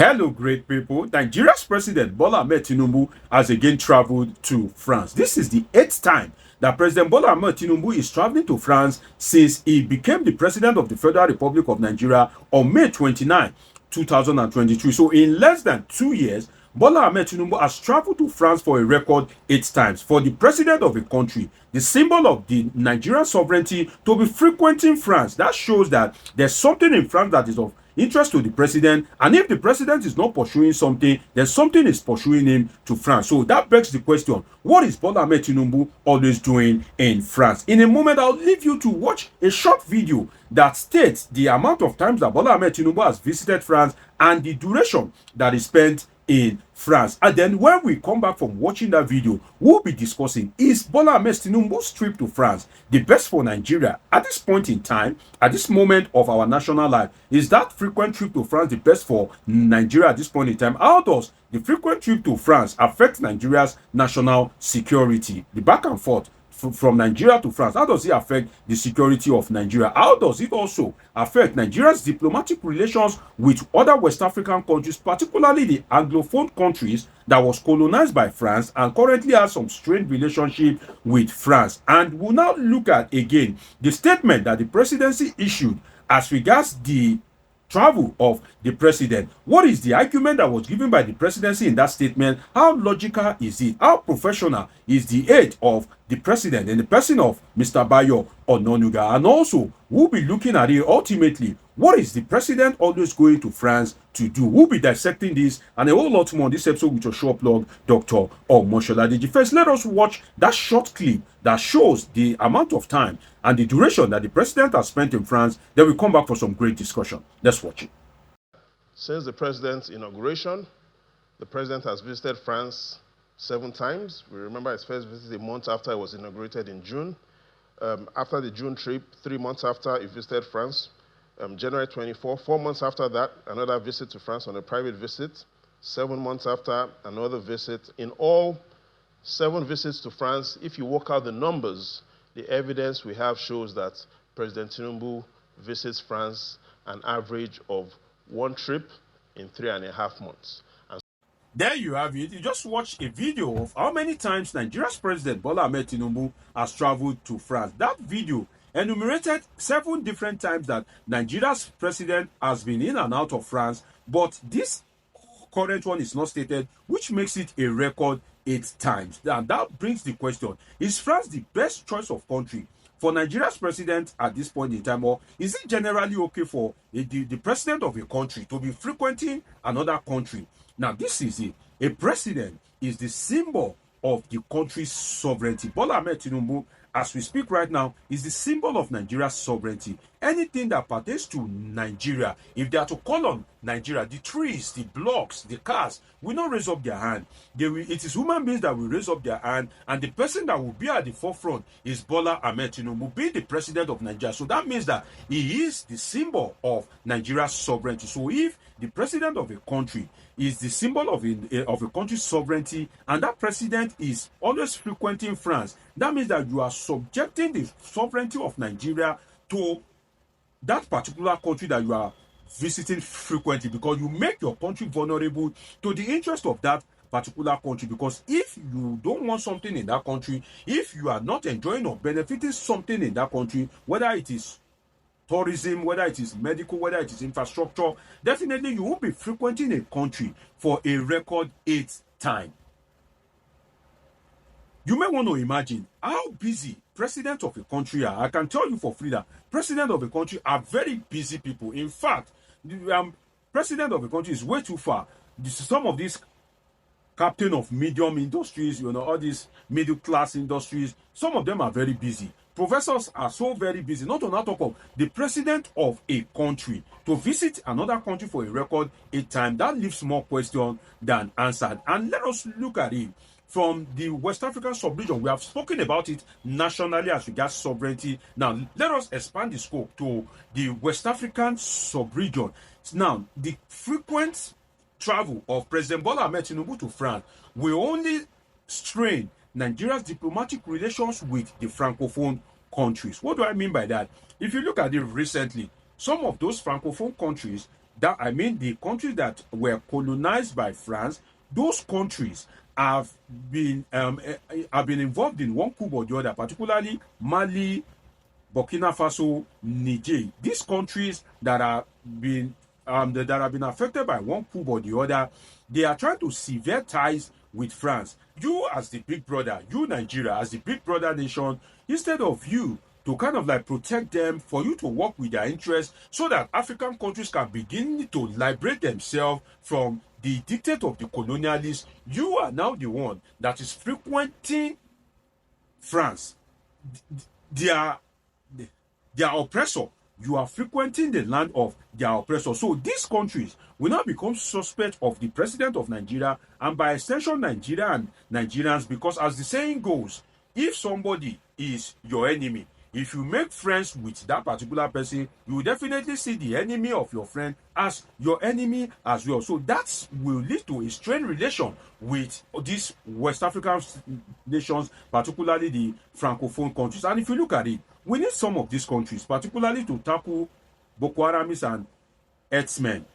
Hello, great people. Nigeria's president Bola Tinubu has again traveled to France. This is the eighth time that President Bola Tinubu is traveling to France since he became the president of the Federal Republic of Nigeria on May 29, 2023. So, in less than 2 years, Bola Tinubu has traveled to France for a record 8 times. For the president of a country, the symbol of the Nigerian sovereignty, to be frequenting France, that shows that there's something in France that is of interest to the president, and if the president is not pursuing something, then something is pursuing him to France. So that begs the question, what is Bola Tinubu always doing in France? In a moment, I'll leave you to watch a short video that states the amount of times that Bola Tinubu has visited France and the duration that he spent in France. And then when we come back from watching that video, we'll be discussing, is Bola Tinubu's trip to France the best for Nigeria at this point in time, at this moment of our national life? Is that frequent trip to France the best for Nigeria at this point in time? How does the frequent trip to France affect Nigeria's national security? The back and forth from Nigeria to France, how does it affect the security of Nigeria? How does it also affect Nigeria's diplomatic relations with other West African countries, particularly the Anglophone countries that was colonized by France and currently has some strained relationship with France? And we'll now look at again the statement that the presidency issued as regards the travel of the president. What is the argument that was given by the presidency in that statement? How logical is it? How professional is the aid of the president in the person of Mr. Bayo Ononuga? And also, we'll be looking at it ultimately. What is the president always going to France to do? We'll be dissecting this and a whole lot more on this episode with your show plug, Dr. Omoshola. First, let us watch that short clip that shows the amount of time and the duration that the president has spent in France. Then we come back for some great discussion. Let's watch it. Since the president's inauguration, the president has visited France 7 times. We remember his first visit a month after he was inaugurated in June. After the June trip, 3 months after, he visited France. January 24, 4 months after that, another visit to France on a private visit. 7 months after, another visit. In all, 7 visits to France. If you work out the numbers, the evidence we have shows that President Tinubu visits France an average of 1 trip in 3.5 months. There you have it. You just watched a video of how many times Nigeria's president Bola Tinubu has traveled to France. That video enumerated 7 different times that Nigeria's president has been in and out of France, but this current one is not stated, which makes it a record 8 times. And that brings the question, is France the best choice of country for Nigeria's president at this point in time, or is it generally okay for the president of a country to be frequenting another country? Now, this is it. A president is the symbol of the country's sovereignty. Bola Tinubu, as we speak right now, is the symbol of Nigeria's sovereignty. Anything that pertains to Nigeria, if they are to call on Nigeria, the trees, the blocks, the cars will not raise up their hand. It is human beings that will raise up their hand, and the person that will be at the forefront is Bola Tinubu, being the president of Nigeria. So that means that he is the symbol of Nigeria's sovereignty. So if the president of a country is the symbol of a country's sovereignty, and that president is always frequenting France, that means that you are subjecting the sovereignty of Nigeria to that particular country that you are visiting frequently, because you make your country vulnerable to the interest of that particular country. Because if you don't want something in that country, if you are not enjoying or benefiting something in that country, whether it is tourism, whether it is medical, whether it is infrastructure, definitely you won't be frequenting a country for a record 8 times. You may want to imagine how busy presidents of a country are. I can tell you for free that presidents of a country are very busy people. In fact, the president of a country is way too far. Some of these captain of medium industries, all these middle class industries, some of them are very busy. Professors are so very busy, not on that talk of the president of a country to visit another country for a record 8 times. That leaves more question than answered. And let us look at it from the West African sub-region. We have spoken about it nationally as regards sovereignty. Now, let us expand the scope to the West African sub-region. Now, the frequent travel of President Bola Tinubu to France will only strain Nigeria's diplomatic relations with the Francophone countries. What do I mean by that? If you look at it recently, some of those Francophone countries, That I mean, the countries that were colonized by France, those countries have been involved in one coup or the other, particularly Mali, Burkina Faso, Niger. These countries that have been affected by one coup or the other, they are trying to sever ties with France. You as the big brother, you Nigeria as the big brother nation, instead of you to kind of like protect them, for you to work with their interests so that African countries can begin to liberate themselves from the dictate of the colonialists, you are now the one that is frequenting France, their their oppressor. You are frequenting the land of their oppressor. So these countries will now become suspect of the president of Nigeria, and by extension Nigeria and Nigerians, because as the saying goes, if somebody is your enemy, if you make friends with that particular person, you will definitely see the enemy of your friend as your enemy as well. So that will lead to a strained relation with these West African nations, particularly the Francophone countries. And if you look at it, we need some of these countries, particularly to tackle Boko Haramis and herdsmen.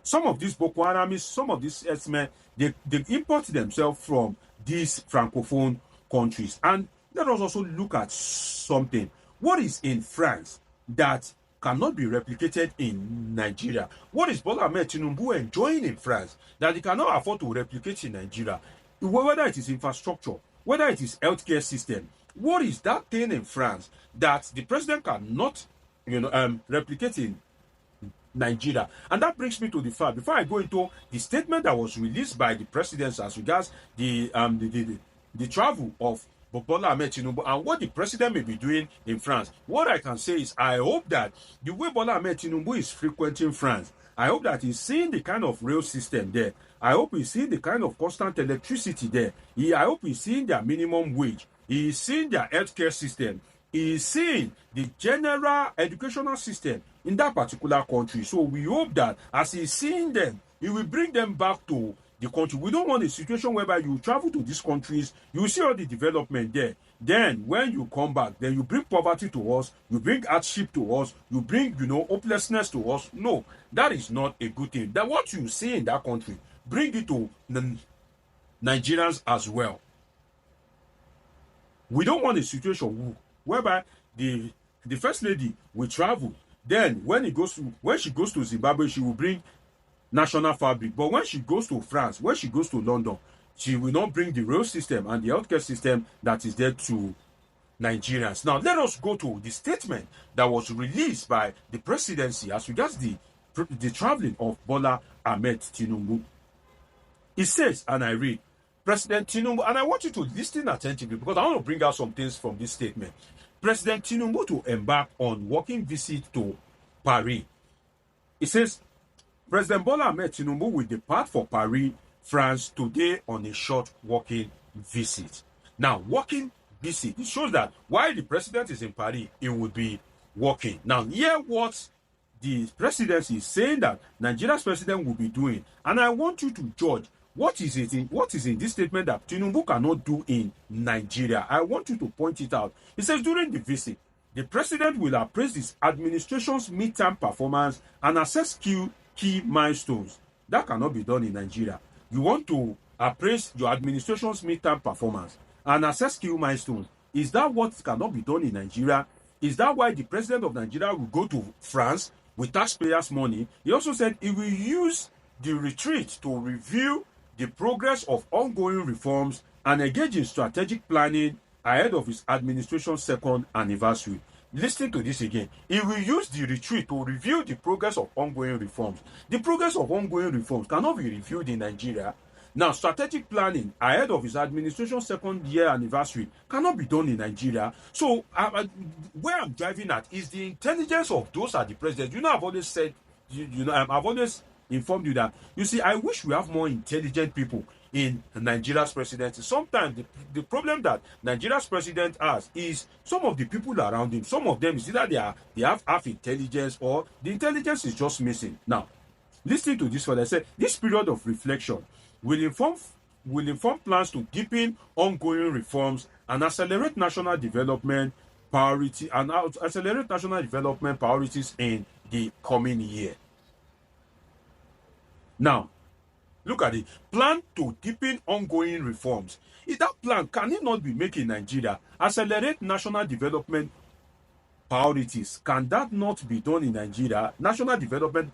Some of these Boko Haramis, some of these herdsmen, they import themselves from these Francophone countries. And let us also look at something. What is in France that cannot be replicated in Nigeria? What is Bola Ahmed Tinubu enjoying in France that he cannot afford to replicate in Nigeria? Whether it is infrastructure, whether it is healthcare system, what is that thing in France that the president cannot, replicate in Nigeria? And that brings me to the fact, before I go into the statement that was released by the president as regards the travel of Bola Ahmed Tinubu and what the president may be doing in France. What I can say is, I hope that the way Bola Ahmed Tinubu is frequenting France, I hope that he's seeing the kind of rail system there. I hope he's seeing the kind of constant electricity there. I hope he's seeing their minimum wage. He's seeing their healthcare system. He's seeing the general educational system in that particular country. So we hope that as he's seeing them, he will bring them back to the country. We don't want a situation whereby you travel to these countries, you see all the development there. Then when you come back, then you bring poverty to us, you bring hardship to us, you bring, hopelessness to us. No, that is not a good thing. That what you see in that country, bring it to the Nigerians as well. We don't want a situation whereby the first lady will travel. Then when she goes to Zimbabwe, she will bring national fabric. But when she goes to France, when she goes to London, she will not bring the rail system and the healthcare system that is there to Nigerians. Now, let us go to the statement that was released by the presidency as regards the traveling of Bola Ahmed Tinubu. It says, and I read, President Tinubu, and I want you to listen attentively because I want to bring out some things from this statement. President Tinubu to embark on working visit to Paris. It says, President Bola Ahmed Tinubu will depart for Paris, France today on a short working visit. Now, working visit, it shows that while the president is in Paris, he will be working. Now, hear what the presidency is saying that Nigeria's president will be doing. And I want you to judge what is in this statement that Tinubu cannot do in Nigeria. I want you to point it out. It says during the visit, the president will appraise his administration's midterm performance and assess key milestones. That cannot be done in Nigeria. You want to appraise your administration's midterm performance and assess key milestones. Is that what cannot be done in Nigeria? Is that why the president of Nigeria will go to France with taxpayers' money? He also said he will use the retreat to review the progress of ongoing reforms and engage in strategic planning ahead of his administration's second anniversary. Listen to this again. He will use the retreat to review the progress of ongoing reforms. The progress of ongoing reforms cannot be reviewed in Nigeria. Now, strategic planning ahead of his administration's second year anniversary cannot be done in Nigeria. So, where I'm driving at is the intelligence of those at the president. I've always said, I've always informed you that, you see, I wish we have more intelligent people in Nigeria's presidency. Sometimes the problem that Nigeria's president has is some of the people around him. Some of them is either they have half intelligence or the intelligence is just missing. Now, listen to this one. I said this period of reflection will inform plans to deepen ongoing reforms and accelerate national development priorities in the coming year. Now, look at it. Plan to deepen ongoing reforms. If that plan, can it not be making Nigeria accelerate national development priorities? Can that not be done in Nigeria? National development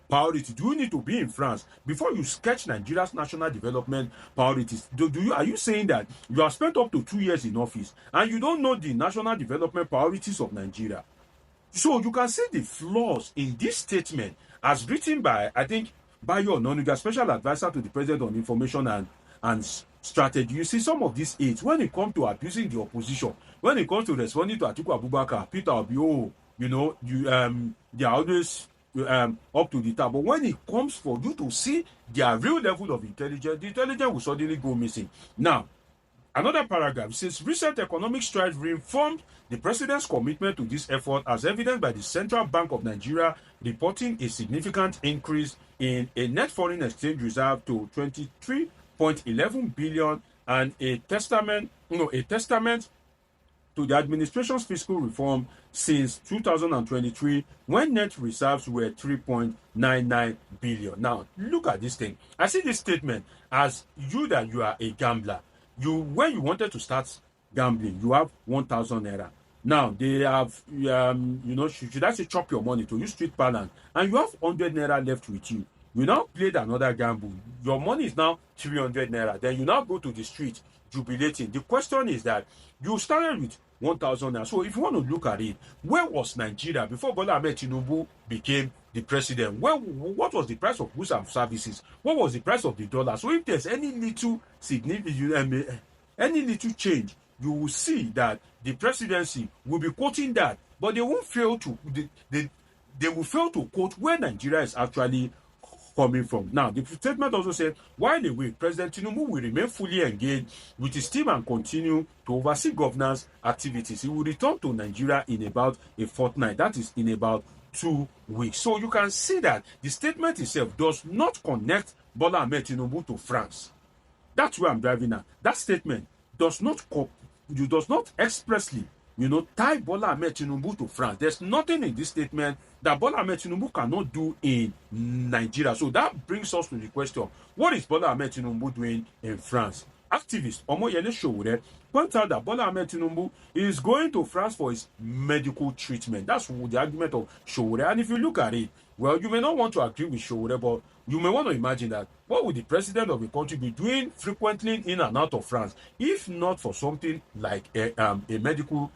priority. Do you need to be in France before you sketch Nigeria's national development priorities? Are you saying that you have spent up to 2 years in office and you don't know the national development priorities of Nigeria? So you can see the flaws in this statement as written by, I think, Bayo Ononuga, special advisor to the president on information and strategy. You see some of these aides, when it comes to abusing the opposition, when it comes to responding to Atiku Abubakar, Peter Obi, they are always up to the top. But when it comes for you to see their real level of intelligence, the intelligence will suddenly go missing. Now, another paragraph says recent economic strides reaffirmed the president's commitment to this effort, as evidenced by the Central Bank of Nigeria reporting a significant increase in a net foreign exchange reserve to 23.11 billion, and a testament to the administration's fiscal reform since 2023, when net reserves were 3.99 billion. Now, look at this thing. I see this statement as that you are a gambler. When you wanted to start gambling, you have 1,000 naira. Now they have, should I say, chop your money to use street balance, and you have 100 naira left with you. You now played another gamble. Your money is now 300 naira. Then you now go to the street jubilating. The question is that you started with 1,000 naira. So if you want to look at it, where was Nigeria before Bola Ahmed Tinubu became the president? What was the price of goods and services? What was the price of the dollar? So if there's any little significant, any little change, you will see that the presidency will be quoting that, but they won't fail to they will fail to quote where Nigeria is actually coming from. Now, the statement also said, while away, President Tinubu will remain fully engaged with his team and continue to oversee governance activities. He will return to Nigeria in about a fortnight. That is in about 2 weeks. So you can see that the statement itself does not connect Bola Ahmed Tinubu to France. That's where I'm driving at. That statement does not expressly tie Bola Ahmed Tinubu to France. There's nothing in this statement that Bola Ahmed Tinubu cannot do in Nigeria. So that brings us to the question, what is Bola Ahmed Tinubu doing in France? Activist Omoyele Sowore points out that Bola Ahmed Tinubu is going to France for his medical treatment. That's the argument of Sowore. And if you look at it, well, you may not want to agree with Sowore, but you may want to imagine that what would the president of a country be doing frequently in and out of France, if not for something like a medical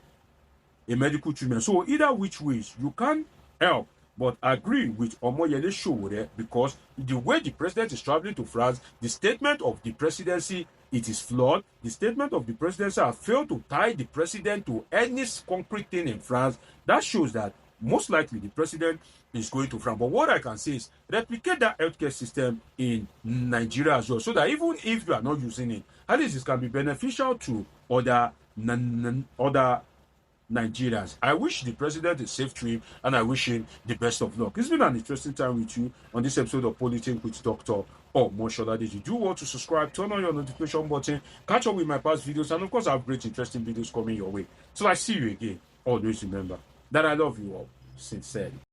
treatment? So either which ways, you can't help but agree with Omoyele Sowore, because the way the president is traveling to France, the statement of the presidency, it is flawed. The statement of the presidency has failed to tie the president to any concrete thing in France. That shows that most likely the president is going to France. But what I can say is replicate that healthcare system in Nigeria as well, so that even if you are not using it, at least it can be beneficial to other Nigerians. I wish the president a safe trip, and I wish him the best of luck. It's been an interesting time with you on this episode of Politics with Dr. Omoshola. If you do want to subscribe, turn on your notification button, catch up with my past videos, and of course I have great interesting videos coming your way. So I see you again. Always remember that I love you all sincerely.